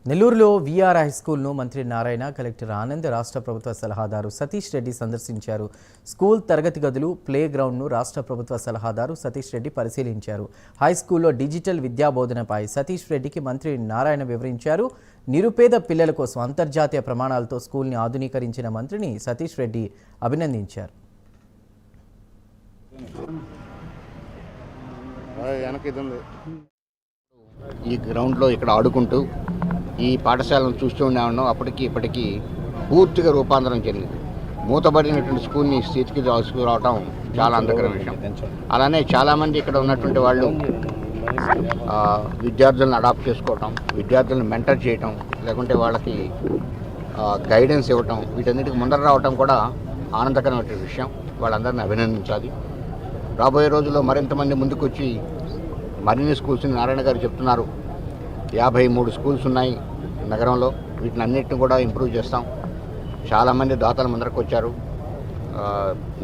నెల్లూరులో we are high స్కూల్ను మంత్రి Narayana, collector Anand, రాష్ట్ర ప్రభుత్వ సలహాదారు సతీష్ రెడ్డి సందర్శించారు. స్కూల్ తరగతి గదులు, ప్లే గ్రౌండ్ను రాష్ట్ర ప్రభుత్వ సలహాదారు సతీష్ రెడ్డి పరిశీలించారు. హై స్కూల్లో డిజిటల్ విద్యాబోధనపై సతీష్ రెడ్డికి మంత్రి నారాయణ వివరించారు. నిరుపేద పిల్లల కోసం అంతర్జాతీయ ప్రమాణాలతో స్కూల్ని ఆధునీకరించిన మంత్రిని సతీష్ రెడ్డి అభినందించారు. ఈ గ్రౌండ్లో ఇక్కడ ఆడుకుంటూ ఈ పాఠశాలను చూస్తూ ఉన్నాను. అప్పటికి ఇప్పటికీ పూర్తిగా రూపాంతరం చెందింది. మూతబడినటువంటి స్కూల్ని స్థితికి తీసుకురావడం చాలా అందకరమైన విషయం. అలానే చాలామంది ఇక్కడ ఉన్నటువంటి వాళ్ళు విద్యార్థులను అడాప్ట్ చేసుకోవటం, విద్యార్థులను మెంటర్ చేయటం, లేకుంటే వాళ్ళకి గైడెన్స్ ఇవ్వటం, వీటన్నిటికి ముందర రావటం కూడా ఆనందకరమైన విషయం. వాళ్ళందరినీ అభినందించాలి. రాబోయే రోజుల్లో మరింతమంది ముందుకు వచ్చి మరిన్ని స్కూల్స్ని నారాయణ గారు చెప్తున్నారు. 53 స్కూల్స్ ఉన్నాయి నగరంలో. వీటిని అన్నింటిని కూడా ఇంప్రూవ్ చేస్తాం. చాలామంది దాతలు ముందరకు వచ్చారు.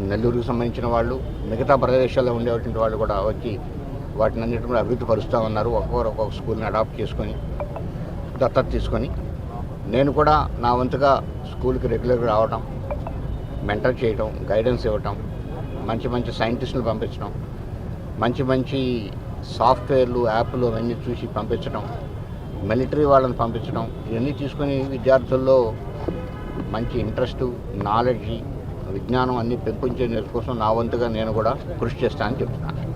నెల్లూరుకు సంబంధించిన వాళ్ళు, మిగతా ప్రదేశాల్లో ఉండేటువంటి వాళ్ళు కూడా వచ్చి వాటిని అన్నింటిని కూడా అభివృద్ధి పరుస్తూ ఉన్నారు. ఒక్కొక్క స్కూల్ని అడాప్ట్ చేసుకొని, దత్తత తీసుకొని. నేను కూడా నా వంతుగా స్కూల్కి రెగ్యులర్గా రావడం, మెంటర్ చేయడం, గైడెన్స్ ఇవ్వటం, మంచి మంచి సైంటిస్టులు పంపించడం, మంచి సాఫ్ట్వేర్లు, యాప్లు అవన్నీ చూసి పంపించడం, మిలిటరీ వాళ్ళని పంపించడం, ఇవన్నీ తీసుకొని విద్యార్థుల్లో మంచి ఇంట్రెస్టు, నాలెడ్జి, విజ్ఞానం అన్నీ పెంపొందే కోసం నా వంతుగా నేను కూడా కృషి చేస్తానని చెప్తున్నాను.